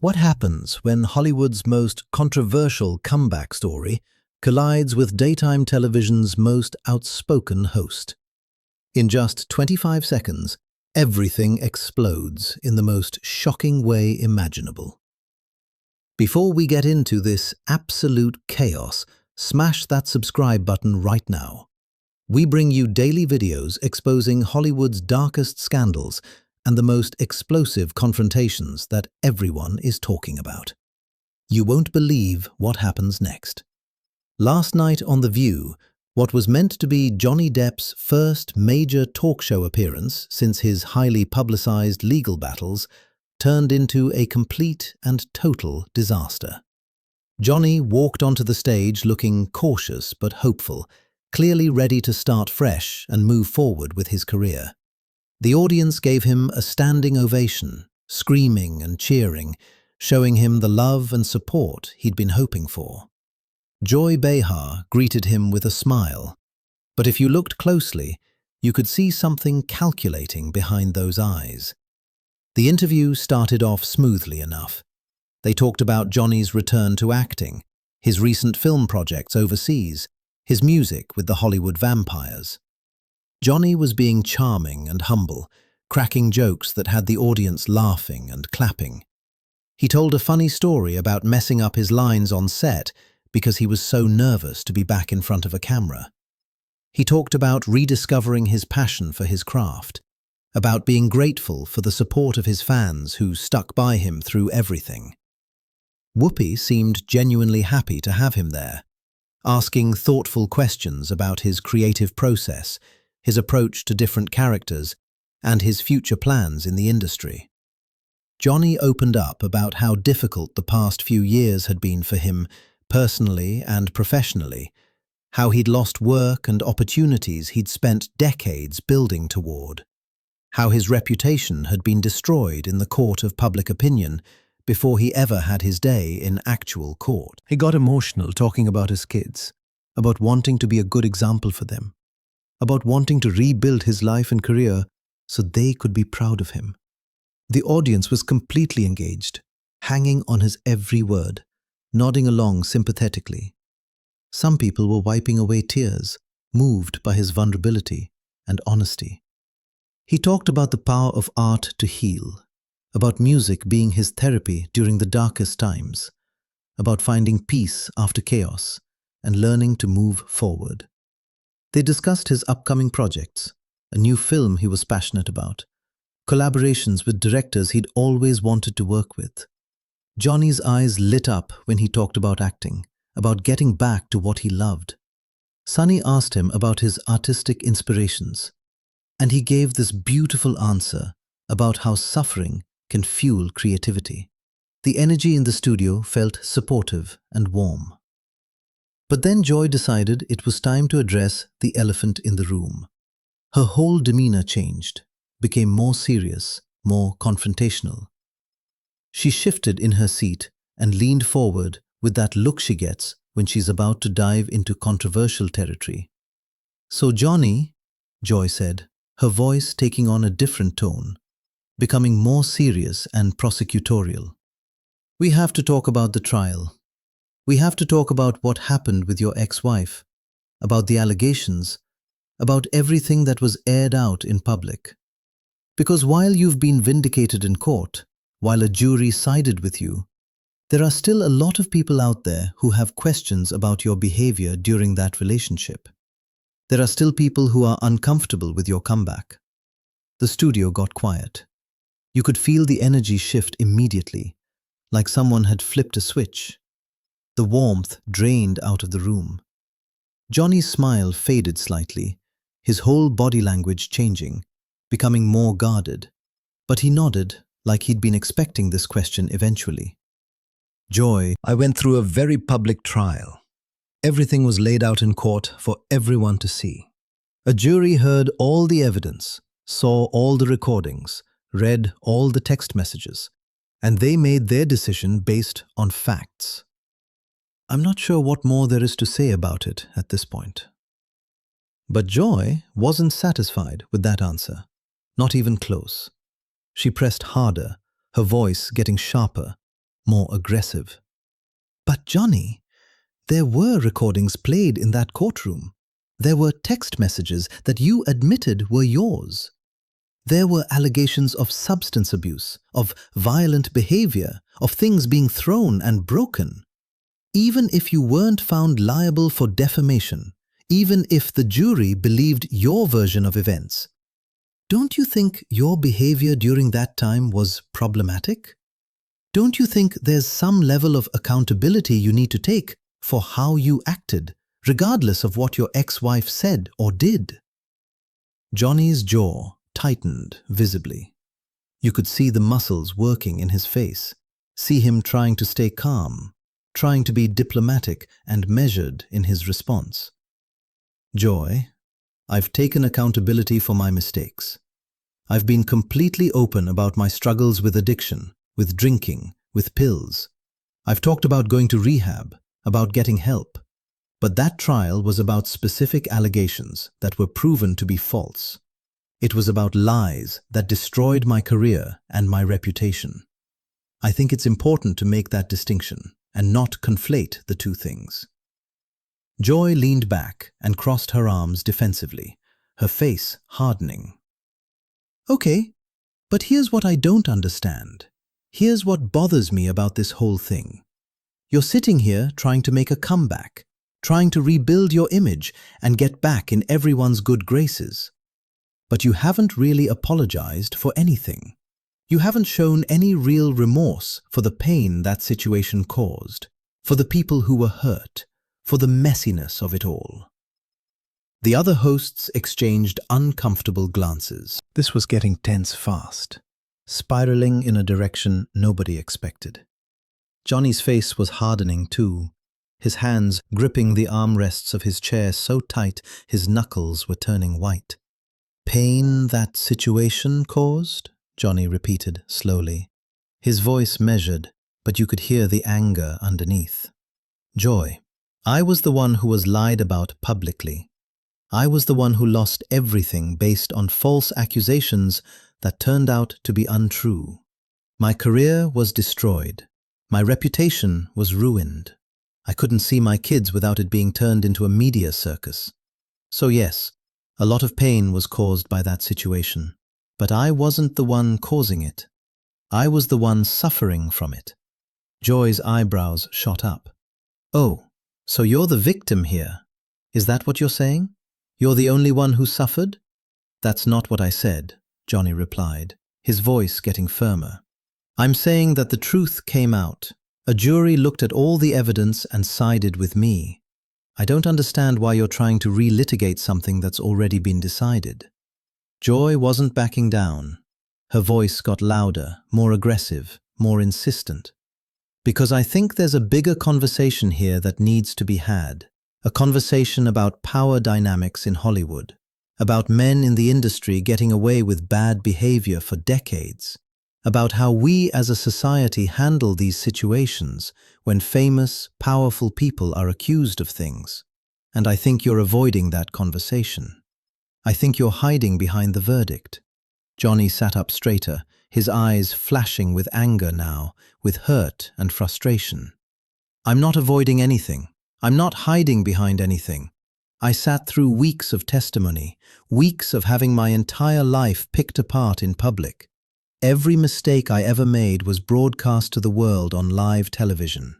What happens when Hollywood's most controversial comeback story collides with daytime television's most outspoken host? In just 25 seconds, everything explodes in the most shocking way imaginable. Before we get into this absolute chaos, smash that subscribe button right now. We bring you daily videos exposing Hollywood's darkest scandals and the most explosive confrontations that everyone is talking about. You won't believe what happens next. Last night on The View, what was meant to be Johnny Depp's first major talk show appearance since his highly publicized legal battles turned into a complete and total disaster. Johnny walked onto the stage looking cautious but hopeful, clearly ready to start fresh and move forward with his career. The audience gave him a standing ovation, screaming and cheering, showing him the love and support he'd been hoping for. Joy Behar greeted him with a smile, but if you looked closely, you could see something calculating behind those eyes. The interview started off smoothly enough. They talked about Johnny's return to acting, his recent film projects overseas, his music with the Hollywood vampires. Johnny was being charming and humble, cracking jokes that had the audience laughing and clapping. He told a funny story about messing up his lines on set because he was so nervous to be back in front of a camera. He talked about rediscovering his passion for his craft, about being grateful for the support of his fans who stuck by him through everything. Whoopi seemed genuinely happy to have him there, asking thoughtful questions about his creative process, his approach to different characters, and his future plans in the industry. Johnny opened up about how difficult the past few years had been for him, personally and professionally, how he'd lost work and opportunities he'd spent decades building toward, how his reputation had been destroyed in the court of public opinion before he ever had his day in actual court. He got emotional talking about his kids, about wanting to be a good example for them, about wanting to rebuild his life and career so they could be proud of him. The audience was completely engaged, hanging on his every word, nodding along sympathetically. Some people were wiping away tears, moved by his vulnerability and honesty. He talked about the power of art to heal, about music being his therapy during the darkest times, about finding peace after chaos and learning to move forward. They discussed his upcoming projects, a new film he was passionate about, collaborations with directors he'd always wanted to work with. Johnny's eyes lit up when he talked about acting, about getting back to what he loved. Sunny asked him about his artistic inspirations, and he gave this beautiful answer about how suffering can fuel creativity. The energy in the studio felt supportive and warm. But then Joy decided it was time to address the elephant in the room. Her whole demeanor changed, became more serious, more confrontational. She shifted in her seat and leaned forward with that look she gets when she's about to dive into controversial territory. "So Johnny," Joy said, her voice taking on a different tone, becoming more serious and prosecutorial. "We have to talk about the trial. We have to talk about what happened with your ex-wife, about the allegations, about everything that was aired out in public. Because while you've been vindicated in court, while a jury sided with you, there are still a lot of people out there who have questions about your behavior during that relationship. There are still people who are uncomfortable with your comeback." The studio got quiet. You could feel the energy shift immediately, like someone had flipped a switch. The warmth drained out of the room. Johnny's smile faded slightly, his whole body language changing, becoming more guarded. But he nodded, like he'd been expecting this question eventually. "Joy, I went through a very public trial. Everything was laid out in court for everyone to see. A jury heard all the evidence, saw all the recordings, read all the text messages, and they made their decision based on facts. I'm not sure what more there is to say about it at this point." But Joy wasn't satisfied with that answer, not even close. She pressed harder, her voice getting sharper, more aggressive. But Johnny, there were recordings played in that courtroom. There were text messages that you admitted were yours. There were allegations of substance abuse, of violent behavior, of things being thrown and broken. Even if you weren't found liable for defamation, even if the jury believed your version of events, don't you think your behavior during that time was problematic? Don't you think there's some level of accountability you need to take for how you acted, regardless of what your ex-wife said or did? Johnny's jaw tightened visibly. You could see the muscles working in his face, see him trying to stay calm, trying to be diplomatic and measured in his response. Joy, I've taken accountability for my mistakes. I've been completely open about my struggles with addiction, with drinking, with pills. I've talked about going to rehab, about getting help. But that trial was about specific allegations that were proven to be false. It was about lies that destroyed my career and my reputation. I think it's important to make that distinction and not conflate the two things. Joy leaned back and crossed her arms defensively, her face hardening. Okay, but here's what I don't understand. Here's what bothers me about this whole thing. You're sitting here trying to make a comeback, trying to rebuild your image and get back in everyone's good graces. But you haven't really apologized for anything. You haven't shown any real remorse for the pain that situation caused, for the people who were hurt, for the messiness of it all. The other hosts exchanged uncomfortable glances. This was getting tense fast, spiraling in a direction nobody expected. Johnny's face was hardening too, his hands gripping the armrests of his chair so tight his knuckles were turning white. Pain that situation caused? Johnny repeated slowly. His voice measured, but you could hear the anger underneath. Joy, I was the one who was lied about publicly. I was the one who lost everything based on false accusations that turned out to be untrue. My career was destroyed. My reputation was ruined. I couldn't see my kids without it being turned into a media circus. So yes, a lot of pain was caused by that situation. But I wasn't the one causing it. I was the one suffering from it. Joy's eyebrows shot up. Oh, so you're the victim here. Is that what you're saying? You're the only one who suffered? That's not what I said, Johnny replied, his voice getting firmer. I'm saying that the truth came out. A jury looked at all the evidence and sided with me. I don't understand why you're trying to relitigate something that's already been decided. Joy wasn't backing down. Her voice got louder, more aggressive, more insistent. Because I think there's a bigger conversation here that needs to be had. A conversation about power dynamics in Hollywood, about men in the industry getting away with bad behavior for decades, about how we as a society handle these situations when famous, powerful people are accused of things. And I think you're avoiding that conversation. I think you're hiding behind the verdict. Johnny sat up straighter, his eyes flashing with anger now, with hurt and frustration. I'm not avoiding anything. I'm not hiding behind anything. I sat through weeks of testimony, weeks of having my entire life picked apart in public. Every mistake I ever made was broadcast to the world on live television.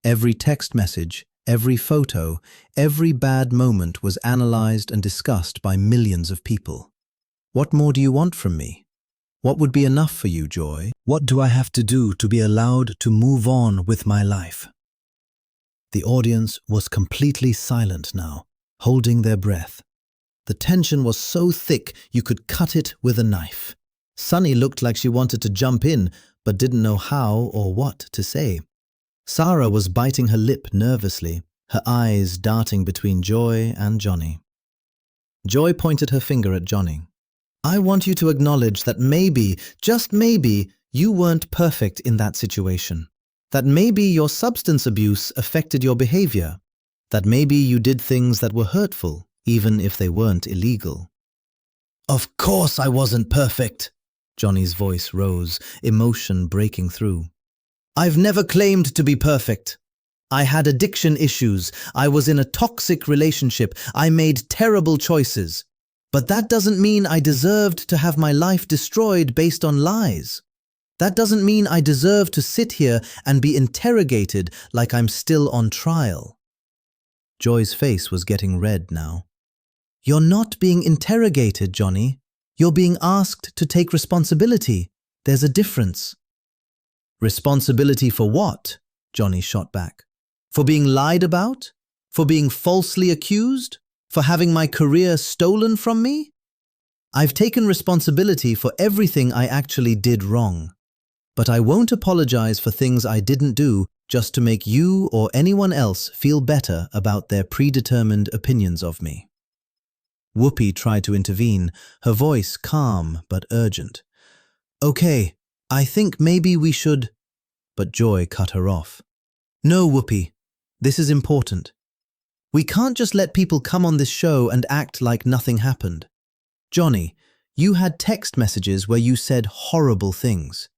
Every text message, every photo, every bad moment was analyzed and discussed by millions of people. What more do you want from me? What would be enough for you, Joy? What do I have to do to be allowed to move on with my life? The audience was completely silent now, holding their breath. The tension was so thick you could cut it with a knife. Sunny looked like she wanted to jump in, but didn't know how or what to say. Sarah was biting her lip nervously, her eyes darting between Joy and Johnny. Joy pointed her finger at Johnny. I want you to acknowledge that maybe, just maybe, you weren't perfect in that situation. That maybe your substance abuse affected your behavior. That maybe you did things that were hurtful, even if they weren't illegal. Of course I wasn't perfect, Johnny's voice rose, emotion breaking through. I've never claimed to be perfect. I had addiction issues. I was in a toxic relationship. I made terrible choices. But that doesn't mean I deserved to have my life destroyed based on lies. That doesn't mean I deserve to sit here and be interrogated like I'm still on trial." Joy's face was getting red now. "You're not being interrogated, Johnny. You're being asked to take responsibility. There's a difference." "Responsibility for what?" Johnny shot back. "For being lied about? For being falsely accused? For having my career stolen from me? I've taken responsibility for everything I actually did wrong. But I won't apologize for things I didn't do just to make you or anyone else feel better about their predetermined opinions of me." Whoopi tried to intervene, her voice calm but urgent. "Okay, I think maybe we should—" But Joy cut her off. "No, Whoopi, this is important. We can't just let people come on this show and act like nothing happened. Johnny, you had text messages where you said horrible things.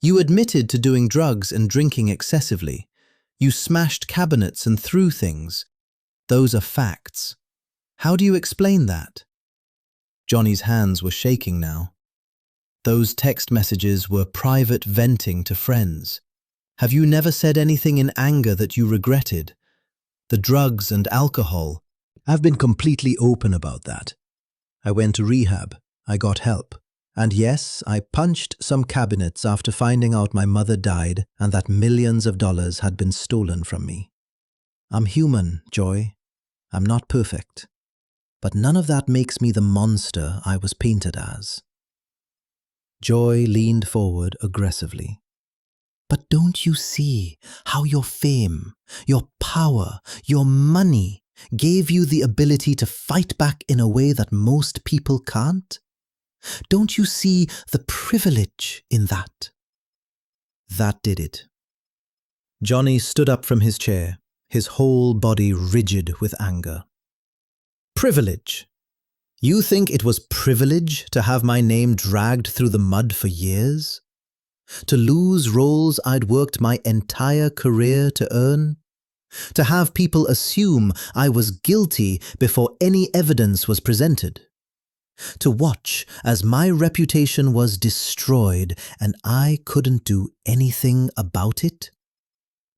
You admitted to doing drugs and drinking excessively. You smashed cabinets and threw things. Those are facts. How do you explain that?" Johnny's hands were shaking now. "Those text messages were private venting to friends. Have you never said anything in anger that you regretted? The drugs and alcohol. I've been completely open about that. I went to rehab. I got help. And yes, I punched some cabinets after finding out my mother died and that millions of dollars had been stolen from me. I'm human, Joy. I'm not perfect. But none of that makes me the monster I was painted as." Joy leaned forward aggressively. "But don't you see how your fame, your power, your money gave you the ability to fight back in a way that most people can't? Don't you see the privilege in that?" That did it. Johnny stood up from his chair, his whole body rigid with anger. "Privilege? You think it was privilege to have my name dragged through the mud for years? To lose roles I'd worked my entire career to earn? To have people assume I was guilty before any evidence was presented? To watch as my reputation was destroyed and I couldn't do anything about it?"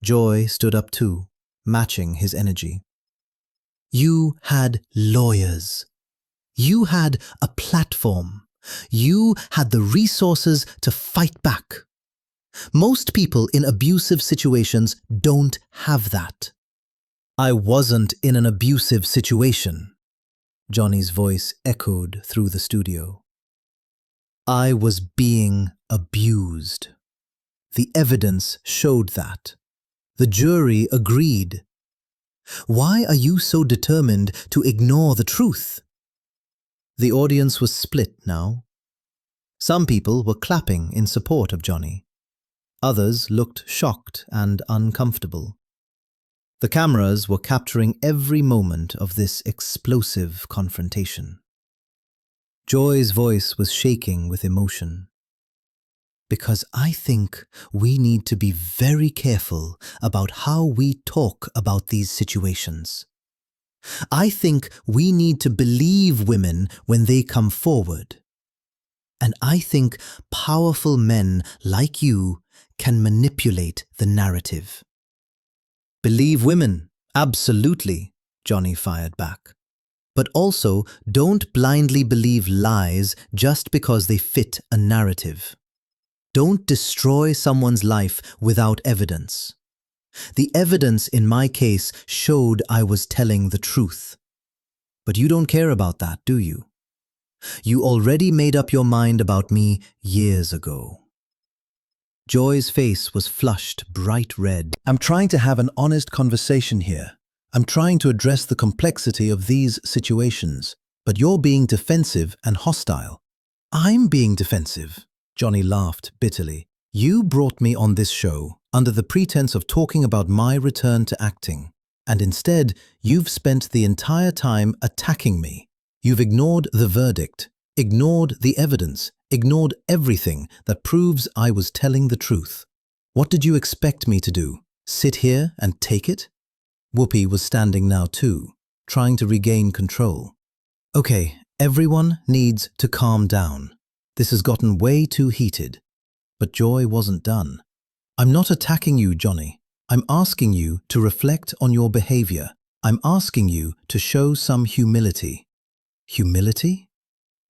Joy stood up too, matching his energy. "You had lawyers. You had a platform. You had the resources to fight back. Most people in abusive situations don't have that." "I wasn't in an abusive situation." Johnny's voice echoed through the studio. "I was being abused. The evidence showed that. The jury agreed. Why are you so determined to ignore the truth?" The audience was split now. Some people were clapping in support of Johnny. Others looked shocked and uncomfortable. The cameras were capturing every moment of this explosive confrontation. Joy's voice was shaking with emotion. "Because I think we need to be very careful about how we talk about these situations. I think we need to believe women when they come forward. And I think powerful men like you can manipulate the narrative." "Believe women, absolutely," Johnny fired back. "But also don't blindly believe lies just because they fit a narrative. Don't destroy someone's life without evidence. The evidence in my case showed I was telling the truth. But you don't care about that, do you? You already made up your mind about me years ago." Joy's face was flushed bright red. "I'm trying to have an honest conversation here. I'm trying to address the complexity of these situations, but you're being defensive and hostile." "I'm being defensive," Johnny laughed bitterly. "You brought me on this show under the pretense of talking about my return to acting, and instead you've spent the entire time attacking me. You've ignored the verdict, ignored the evidence, ignored everything that proves I was telling the truth. What did you expect me to do? Sit here and take it? Whoopi was standing now too, trying to regain control. Okay, everyone needs to calm down. This has gotten way too heated. But Joy wasn't done. I'm not attacking you, Johnny. I'm asking you to reflect on your behavior. I'm asking you to show some humility. Humility?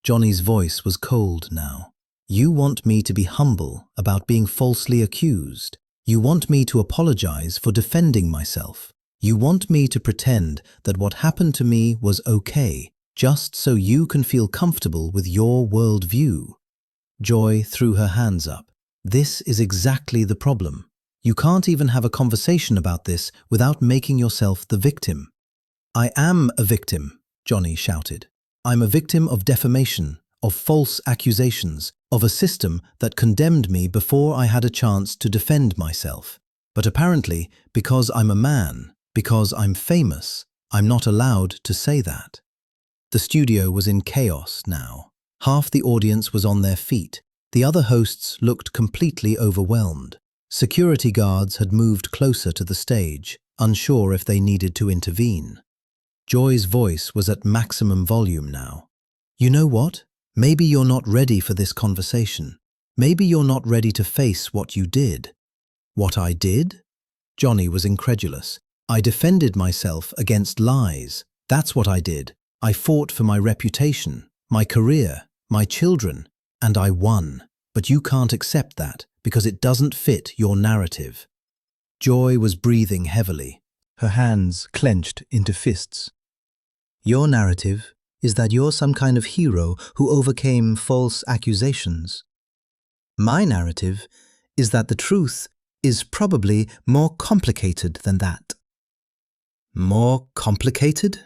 Johnny's voice was cold now. You want me to be humble about being falsely accused. You want me to apologize for defending myself. You want me to pretend that what happened to me was okay, just so you can feel comfortable with your worldview. Joy threw her hands up. This is exactly the problem. You can't even have a conversation about this without making yourself the victim. I am a victim, Johnny shouted. I'm a victim of defamation, of false accusations, of a system that condemned me before I had a chance to defend myself. But apparently, because I'm a man, because I'm famous, I'm not allowed to say that. The studio was in chaos now. Half the audience was on their feet. The other hosts looked completely overwhelmed. Security guards had moved closer to the stage, unsure if they needed to intervene. Joy's voice was at maximum volume now. You know what? Maybe you're not ready for this conversation. Maybe you're not ready to face what you did. What I did? Johnny was incredulous. I defended myself against lies. That's what I did. I fought for my reputation, my career, my children, and I won. But you can't accept that because it doesn't fit your narrative. Joy was breathing heavily, her hands clenched into fists. Your narrative is that you're some kind of hero who overcame false accusations. My narrative is that the truth is probably more complicated than that. More complicated?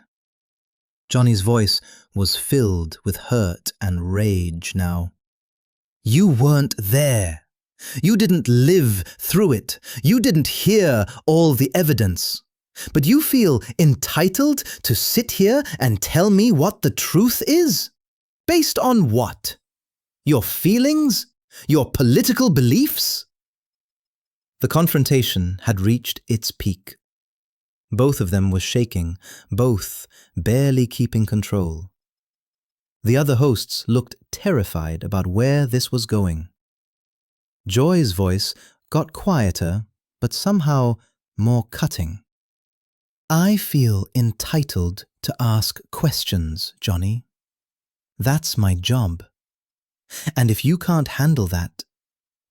Johnny's voice was filled with hurt and rage now. You weren't there. You didn't live through it. You didn't hear all the evidence. But you feel entitled to sit here and tell me what the truth is? Based on what? Your feelings? Your political beliefs? The confrontation had reached its peak. Both of them were shaking, both barely keeping control. The other hosts looked terrified about where this was going. Joy's voice got quieter, but somehow more cutting. I feel entitled to ask questions, Johnny. That's my job. And if you can't handle that,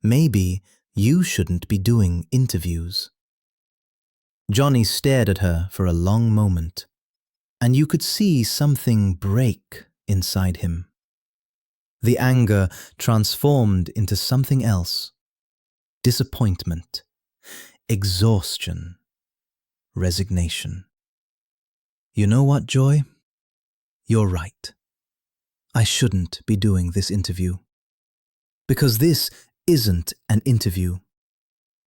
maybe you shouldn't be doing interviews. Johnny stared at her for a long moment, and you could see something break inside him. The anger transformed into something else. Disappointment, exhaustion, resignation. You know what, Joy? You're right. I shouldn't be doing this interview. Because this isn't an interview.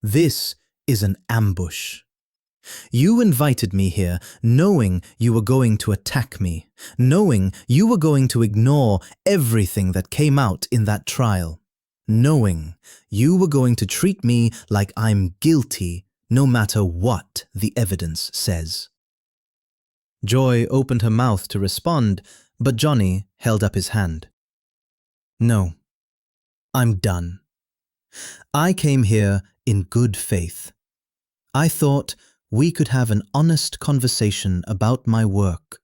This is an ambush. You invited me here knowing you were going to attack me, knowing you were going to ignore everything that came out in that trial, knowing you were going to treat me like I'm guilty no matter what the evidence says. Joy opened her mouth to respond, but Johnny held up his hand. No, I'm done. I came here in good faith. I thought we could have an honest conversation about my work,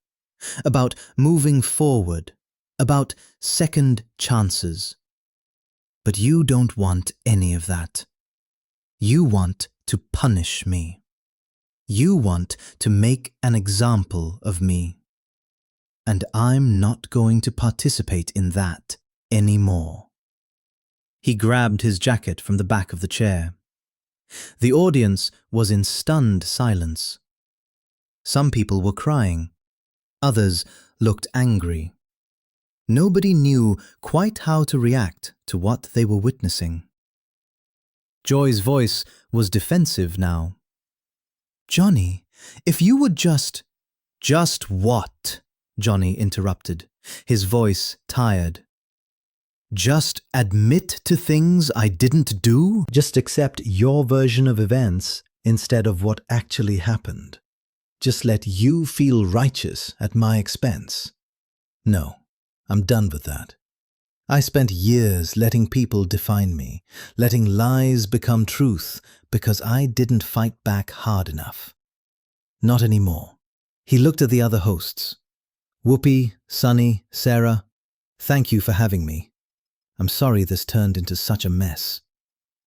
about moving forward, about second chances. But you don't want any of that. You want to punish me. You want to make an example of me. And I'm not going to participate in that anymore. He grabbed his jacket from the back of the chair. The audience was in stunned silence. Some people were crying. Others looked angry. Nobody knew quite how to react to what they were witnessing. Joy's voice was defensive now. Johnny, if you would just... Just what? Johnny interrupted, his voice tired. Just admit to things I didn't do? Just accept your version of events instead of what actually happened. Just let you feel righteous at my expense. No, I'm done with that. I spent years letting people define me, letting lies become truth because I didn't fight back hard enough. Not anymore. He looked at the other hosts. Whoopi, Sunny, Sarah, thank you for having me. I'm sorry this turned into such a mess.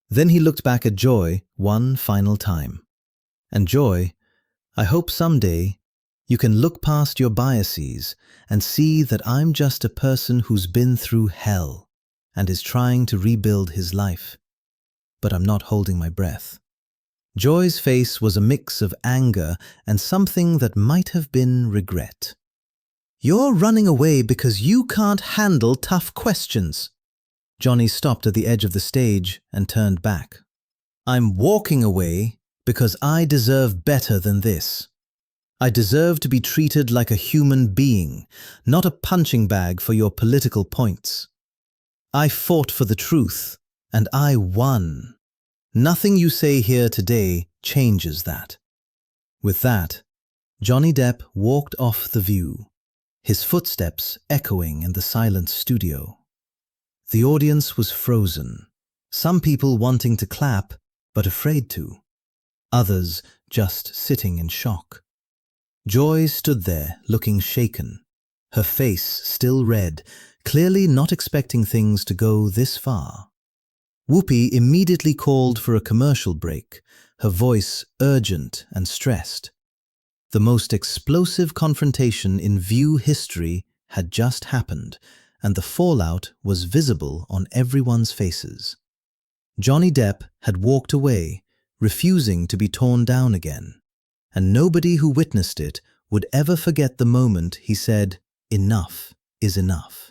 Then he looked back at Joy one final time. And Joy, I hope someday you can look past your biases and see that I'm just a person who's been through hell and is trying to rebuild his life. But I'm not holding my breath. Joy's face was a mix of anger and something that might have been regret. You're running away because you can't handle tough questions. Johnny stopped at the edge of the stage and turned back. I'm walking away because I deserve better than this. I deserve to be treated like a human being, not a punching bag for your political points. I fought for the truth, and I won. Nothing you say here today changes that. With that, Johnny Depp walked off the view, his footsteps echoing in the silent studio. The audience was frozen, some people wanting to clap but afraid to, others just sitting in shock. Joy stood there looking shaken, her face still red, clearly not expecting things to go this far. Whoopi immediately called for a commercial break, her voice urgent and stressed. The most explosive confrontation in View history had just happened, and the fallout was visible on everyone's faces. Johnny Depp had walked away, refusing to be torn down again. And nobody who witnessed it would ever forget the moment he said, "Enough is enough."